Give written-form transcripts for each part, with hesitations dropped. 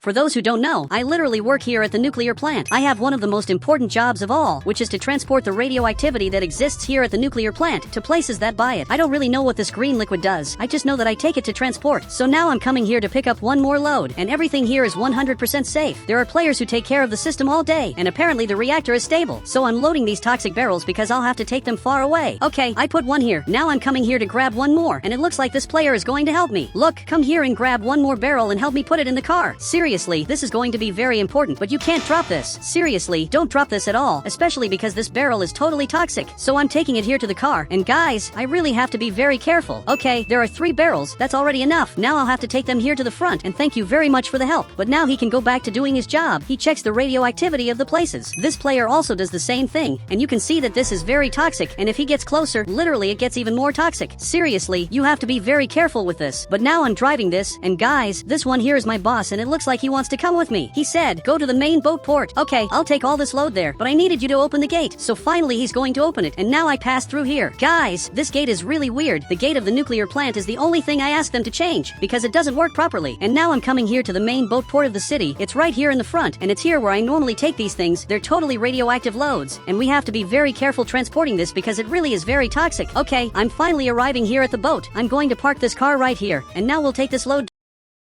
For those who don't know, I literally work here at the nuclear plant. I have one of the most important jobs of all, which is to transport the radioactivity that exists here at the nuclear plant to places that buy it. I don't really know what this green liquid does. I just know that I take it to transport. So now I'm coming here to pick up one more load, and everything here is 100% safe. There are players who take care of the system all day, and apparently the reactor is stable. So I'm loading these toxic barrels because I'll have to take them far away. Okay, I put one here. Now I'm coming here to grab one more, and it looks like this player is going to help me. Look, come here and grab one more barrel and help me put it in the car. Seriously, this is going to be very important, but you can't drop this. Seriously, don't drop this at all, especially because this barrel is totally toxic. So I'm taking it here to the car, and guys, I really have to be very careful. Okay, there are 3 barrels, that's already enough. Now I'll have to take them here to the front, and thank you very much for the help. But now he can go back to doing his job. He checks the radioactivity of the places. This player also does the same thing, and you can see that this is very toxic, and if he gets closer, literally it gets even more toxic. Seriously, you have to be very careful with this. But now I'm driving this, and guys, this one here is my boss, and it looks like he wants to come with me. He said, go to the main boat port. Okay, I'll take all this load there, but I needed you to open the gate. So finally he's going to open it, and now I pass through here. Guys, this gate is really weird. The gate of the nuclear plant is the only thing I asked them to change, because it doesn't work properly. And now I'm coming here to the main boat port of the city. It's right here in the front, and it's here where I normally take these things. They're totally radioactive loads, and we have to be very careful transporting this because it really is very toxic. Okay, I'm finally arriving here at the boat. I'm going to park this car right here, and now we'll take this load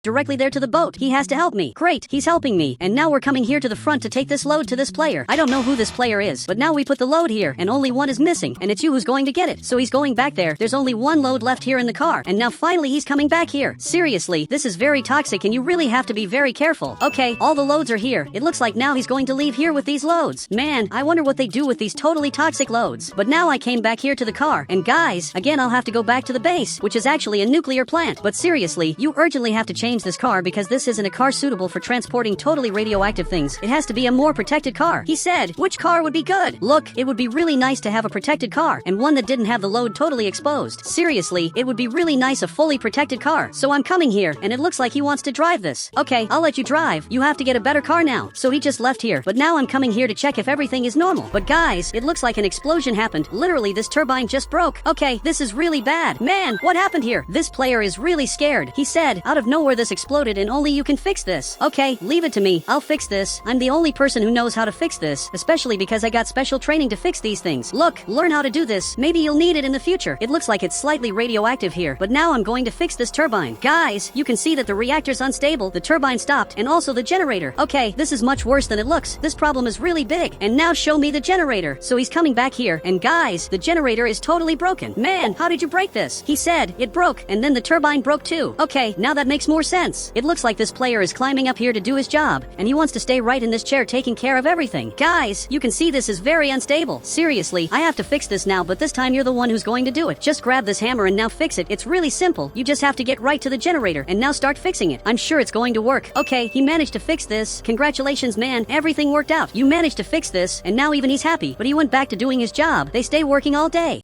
directly there to the boat. He has to help me. Great, he's helping me. And now we're coming here to the front to take this load to this player. I don't know who this player is, but now we put the load here, and only one is missing, and it's you who's going to get it. So he's going back there. There's only one load left here in the car, and now finally he's coming back here. Seriously, this is very toxic, and you really have to be very careful. Okay, all the loads are here. It looks like now he's going to leave here with these loads. Man, I wonder what they do with these totally toxic loads. But now I came back here to the car, and guys, again I'll have to go back to the base, which is actually a nuclear plant. But seriously, you urgently have to change this car because this isn't a car suitable for transporting totally radioactive things. It has to be a more protected car. He said, which car would be good? Look, it would be really nice to have a protected car, and one that didn't have the load totally exposed. Seriously, it would be really nice a fully protected car. So I'm coming here, and it looks like he wants to drive this. Okay, I'll let you drive. You have to get a better car now. So he just left here, but now I'm coming here to check if everything is normal. But guys, it looks like an explosion happened. Literally, this turbine just broke. Okay, this is really bad. Man, what happened here? This player is really scared. He said, out of nowhere this exploded and only you can fix this. Okay, leave it to me. I'll fix this. I'm the only person who knows how to fix this, especially because I got special training to fix these things. Look, learn how to do this. Maybe you'll need it in the future. It looks like it's slightly radioactive here, but now I'm going to fix this turbine. Guys, you can see that the reactor's unstable, the turbine stopped, and also the generator. Okay, this is much worse than it looks. This problem is really big. And now show me the generator. So he's coming back here, and guys, the generator is totally broken. Man, how did you break this? He said it broke, and then the turbine broke too. Okay, now that makes more sense. It looks like this player is climbing up here to do his job, and he wants to stay right in this chair taking care of everything. Guys, you can see this is very unstable. Seriously, I have to fix this now, but this time you're the one who's going to do it. Just grab this hammer and now fix it. It's really simple. You just have to get right to the generator and now start fixing it. I'm sure it's going to work. Okay, he managed to fix this. Congratulations, man. Everything worked out. You managed to fix this, and now even he's happy, but he went back to doing his job. They stay working all day.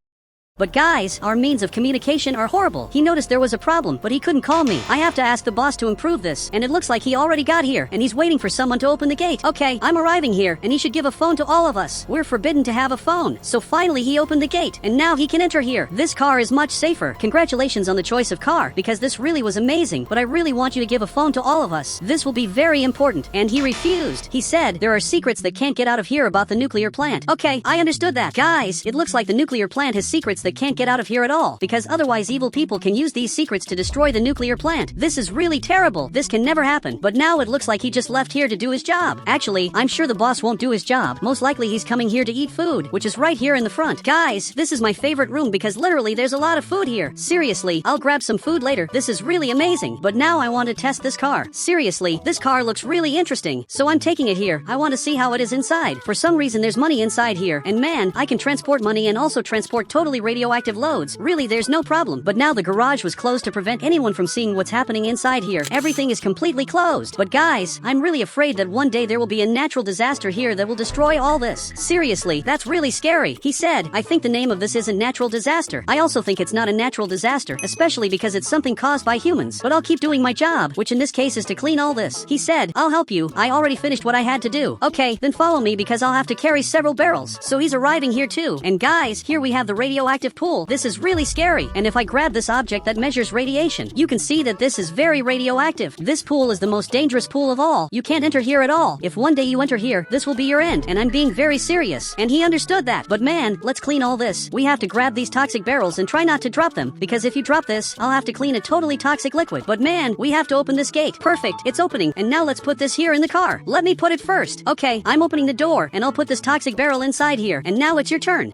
But guys, our means of communication are horrible. He noticed there was a problem, but he couldn't call me. I have to ask the boss to improve this, and it looks like he already got here, and he's waiting for someone to open the gate. Okay, I'm arriving here, and he should give a phone to all of us. We're forbidden to have a phone. So finally he opened the gate, and now he can enter here. This car is much safer. Congratulations on the choice of car, because this really was amazing, but I really want you to give a phone to all of us. This will be very important. And he refused. He said, there are secrets that can't get out of here about the nuclear plant. Okay, I understood that. Guys, it looks like the nuclear plant has secrets that can't get out of here at all, because otherwise evil people can use these secrets to destroy the nuclear plant. This is really terrible. This can never happen. But now it looks like he just left here to do his job. Actually, I'm sure the boss won't do his job. Most likely he's coming here to eat food, which is right here in the front. Guys, this is my favorite room because literally there's a lot of food here. Seriously, I'll grab some food later. This is really amazing. But now I want to test this car. Seriously, this car looks really interesting. So I'm taking it here. I want to see how it is inside. For some reason there's money inside here, and man, I can transport money and also transport totally radioactive loads. Really, there's no problem. But now the garage was closed to prevent anyone from seeing what's happening inside here. Everything is completely closed. But guys, I'm really afraid that one day there will be a natural disaster here that will destroy all this. Seriously, that's really scary. He said, I think the name of this isn't natural disaster. I also think it's not a natural disaster, especially because it's something caused by humans. But I'll keep doing my job, which in this case is to clean all this. He said, I'll help you. I already finished what I had to do. Okay, then follow me because I'll have to carry several barrels. So he's arriving here too. And guys, here we have the radioactive radioactive pool. This is really scary. And if I grab this object that measures radiation, you can see that this is very radioactive. This pool is the most dangerous pool of all. You can't enter here at all. If one day you enter here, this will be your end. And I'm being very serious. And he understood that. But man, let's clean all this. We have to grab these toxic barrels and try not to drop them, because if you drop this, I'll have to clean a totally toxic liquid. But man, we have to open this gate. Perfect, it's opening. And now let's put this here in the car. Let me put it first. Okay, I'm opening the door, and I'll put this toxic barrel inside here. And now it's your turn.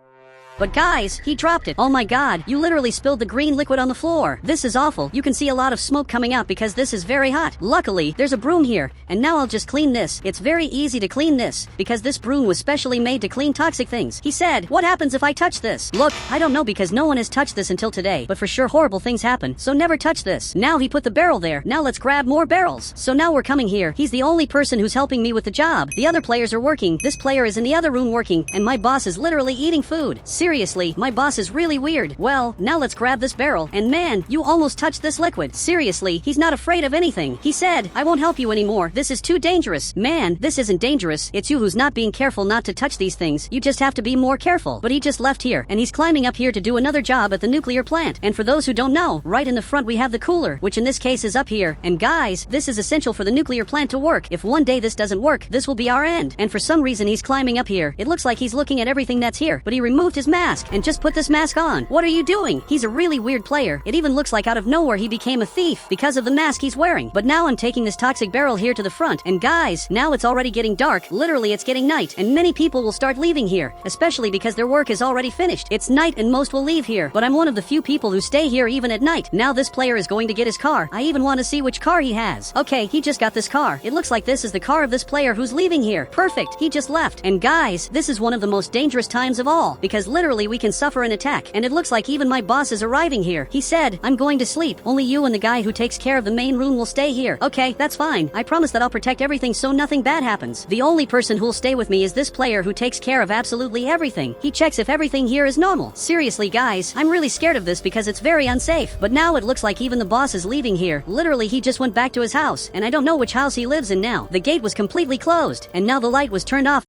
But guys, he dropped it. Oh my god, you literally spilled the green liquid on the floor. This is awful. You can see a lot of smoke coming out because this is very hot. Luckily, there's a broom here, and now I'll just clean this. It's very easy to clean this, because this broom was specially made to clean toxic things. He said, what happens if I touch this? Look, I don't know because no one has touched this until today, but for sure horrible things happen, so never touch this. Now he put the barrel there. Now let's grab more barrels. So now we're coming here. He's the only person who's helping me with the job. The other players are working. This player is in the other room working, and my boss is literally eating food. Seriously, my boss is really weird. Well, now let's grab this barrel, and man, you almost touched this liquid. Seriously, he's not afraid of anything. He said, I won't help you anymore. This is too dangerous. Man, this isn't dangerous. It's you who's not being careful not to touch these things. You just have to be more careful. But he just left here, and he's climbing up here to do another job at the nuclear plant. And for those who don't know, right in the front we have the cooler, which in this case is up here. And guys, this is essential for the nuclear plant to work. If one day this doesn't work, this will be our end. And for some reason he's climbing up here. It looks like he's looking at everything that's here, but he removed his mask and just put this mask on. What are you doing? He's a really weird player. It even looks like out of nowhere he became a thief because of the mask he's wearing. But now I'm taking this toxic barrel here to the front, and guys, now it's already getting dark. Literally, it's getting night, and many people will start leaving here, especially because their work is already finished. It's night and most will leave here, but I'm one of the few people who stay here even at night. Now this player is going to get his car. I even want to see which car he has. Okay, he just got this car. It looks like this is the car of this player who's leaving here. Perfect, he just left. And guys, this is one of the most dangerous times of all, because literally we can suffer an attack, and it looks like even my boss is arriving here. He said, I'm going to sleep. Only you and the guy who takes care of the main room will stay here. Okay, that's fine. I promise that I'll protect everything so nothing bad happens. The only person who'll stay with me is this player who takes care of absolutely everything. He checks if everything here is normal. Seriously guys, I'm really scared of this because it's very unsafe. But now it looks like even the boss is leaving here. Literally he just went back to his house, and I don't know which house he lives in now. The gate was completely closed, and now the light was turned off,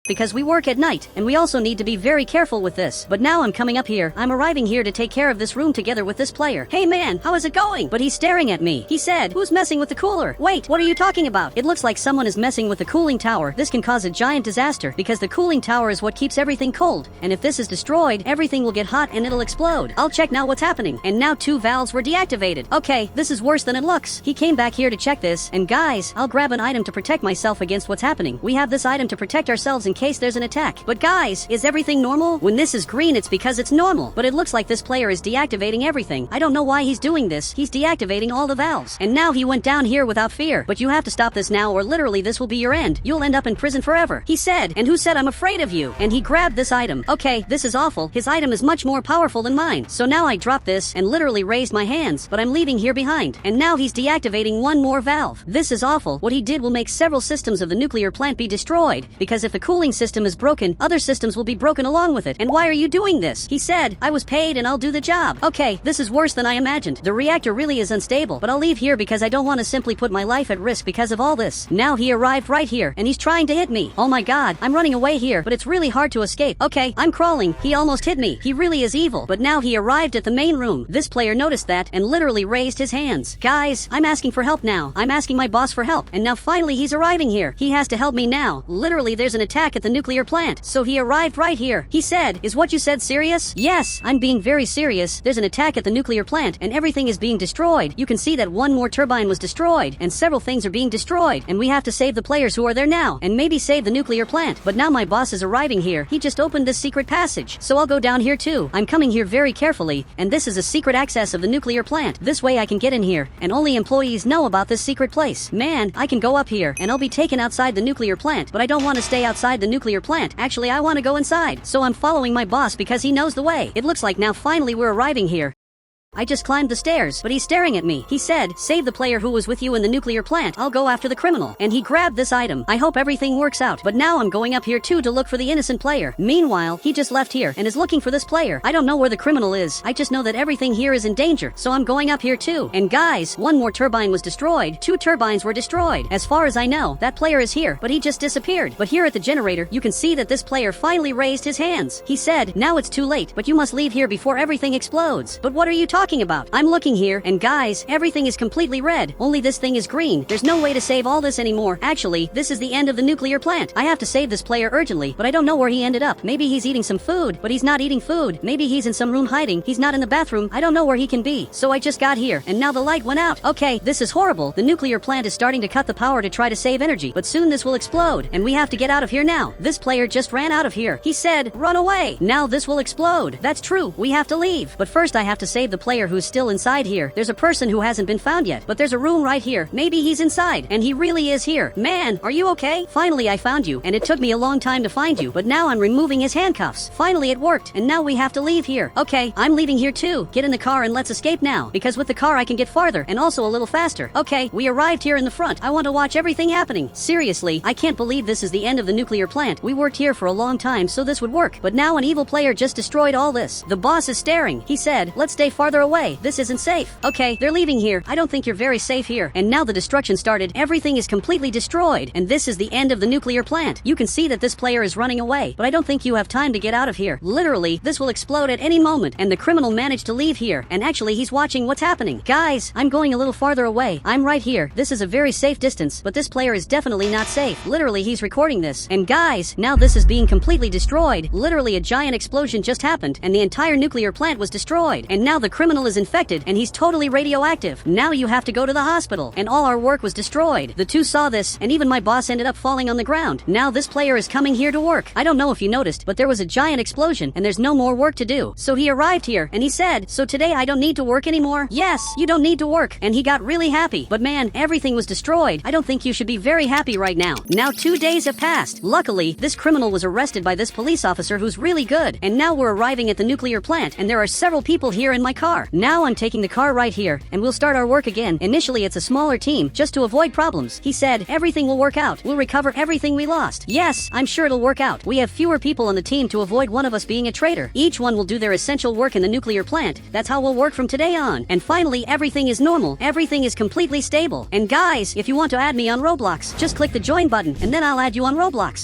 because we work at night, and we also need to be very careful with this. But now I'm coming up here. I'm arriving here to take care of this room together with this player. Hey man, how is it going? But he's staring at me. He said, who's messing with the cooler? Wait, what are you talking about? It looks like someone is messing with the cooling tower. This can cause a giant disaster, because the cooling tower is what keeps everything cold. And if this is destroyed, everything will get hot and it'll explode. I'll check now what's happening. And now 2 valves were deactivated. Okay, this is worse than it looks. He came back here to check this, and guys, I'll grab an item to protect myself against what's happening. We have this item to protect ourselves in case there's an attack. But guys, is everything normal? When this is green, it's because it's normal. But it looks like this player is deactivating everything. I don't know why he's doing this. He's deactivating all the valves. And now he went down here without fear. But you have to stop this now, or literally this will be your end. You'll end up in prison forever. He said, and who said I'm afraid of you? And he grabbed this item. Okay, this is awful. His item is much more powerful than mine. So now I dropped this and literally raised my hands, but I'm leaving here behind. And now he's deactivating one more valve. This is awful. What he did will make several systems of the nuclear plant be destroyed, because if the cooling system is broken, other systems will be broken along with it. And why are you doing this? He said, I was paid and I'll do the job. Okay, this is worse than I imagined. The reactor really is unstable, but I'll leave here because I don't want to simply put my life at risk because of all this. Now he arrived right here, and he's trying to hit me. Oh my god, I'm running away here, but it's really hard to escape. Okay, I'm crawling. He almost hit me. He really is evil. But now he arrived at the main room. This player noticed that and literally raised his hands. Guys, I'm asking for help now. I'm asking my boss for help, and now finally he's arriving here. He has to help me now. Literally, there's an attack at the nuclear plant. So he arrived right here. He said, is what you said serious? Yes, I'm being very serious. There's an attack at the nuclear plant, and everything is being destroyed. You can see that one more turbine was destroyed, and several things are being destroyed, and we have to save the players who are there now, and maybe save the nuclear plant. But now my boss is arriving here. He just opened this secret passage, so I'll go down here too. I'm coming here very carefully, and this is a secret access of the nuclear plant. This way I can get in here, and only employees know about this secret place. Man, I can go up here, and I'll be taken outside the nuclear plant, but I don't want to stay outside the nuclear plant. Actually, I want to go inside, so I'm following my boss because he knows the way. It looks like now finally we're arriving here. I just climbed the stairs, but he's staring at me. He said, save the player who was with you in the nuclear plant. I'll go after the criminal. And he grabbed this item. I hope everything works out. But now I'm going up here too to look for the innocent player. Meanwhile, he just left here and is looking for this player. I don't know where the criminal is. I just know that everything here is in danger. So I'm going up here too. And guys, one more turbine was destroyed. 2 turbines were destroyed. As far as I know, that player is here, but he just disappeared. But here at the generator, you can see that this player finally raised his hands. He said, now it's too late, but you must leave here before everything explodes. But what are you talking about? I'm looking here, and guys, everything is completely red. Only this thing is green. There's no way to save all this anymore. Actually, this is the end of the nuclear plant. I have to save this player urgently, but I don't know where he ended up. Maybe he's eating some food, but he's not eating food. Maybe he's in some room hiding. He's not in the bathroom. I don't know where he can be. So I just got here, and now the light went out. Okay, this is horrible. The nuclear plant is starting to cut the power to try to save energy, but soon this will explode, and we have to get out of here now. This player just ran out of here. He said, run away. Now this will explode. That's true. We have to leave. But first I have to save the player who's still inside here. There's a person who hasn't been found yet, but there's a room right here. Maybe he's inside, and he really is here. Man, are you okay? Finally I found you, and it took me a long time to find you, but now I'm removing his handcuffs. Finally it worked, and now we have to leave here. Okay, I'm leaving here too. Get in the car and let's escape now, because with the car I can get farther, and also a little faster. Okay, we arrived here in the front. I want to watch everything happening. Seriously, I can't believe this is the end of the nuclear plant. We worked here for a long time so this would work, but now an evil player just destroyed all this. The boss is staring. He said, let's stay farther away. This isn't safe. Okay, they're leaving here. I don't think you're very safe here. And now the destruction started. Everything is completely destroyed, and this is the end of the nuclear plant. You can see that this player is running away, but I don't think you have time to get out of here. Literally, this will explode at any moment, and the criminal managed to leave here, and actually he's watching what's happening. Guys, I'm going a little farther away. I'm right here. This is a very safe distance, but this player is definitely not safe. Literally, he's recording this. And guys, now this is being completely destroyed. Literally, a giant explosion just happened, and the entire nuclear plant was destroyed. And now the criminal is infected, and he's totally radioactive. Now you have to go to the hospital, and all our work was destroyed. The 2 saw this, and even my boss ended up falling on the ground. Now this player is coming here to work. I don't know if you noticed, but there was a giant explosion, and there's no more work to do. So he arrived here, and he said, so today I don't need to work anymore? Yes, you don't need to work. And he got really happy. But man, everything was destroyed. I don't think you should be very happy right now. Now 2 days have passed. Luckily, this criminal was arrested by this police officer who's really good. And now we're arriving at the nuclear plant, and there are several people here in my car. Now I'm taking the car right here, and we'll start our work again. Initially, it's a smaller team, just to avoid problems. He said, everything will work out. We'll recover everything we lost. Yes, I'm sure it'll work out. We have fewer people on the team to avoid one of us being a traitor. Each one will do their essential work in the nuclear plant. That's how we'll work from today on. And finally, everything is normal. Everything is completely stable. And guys, if you want to add me on Roblox, just click the join button, and then I'll add you on Roblox.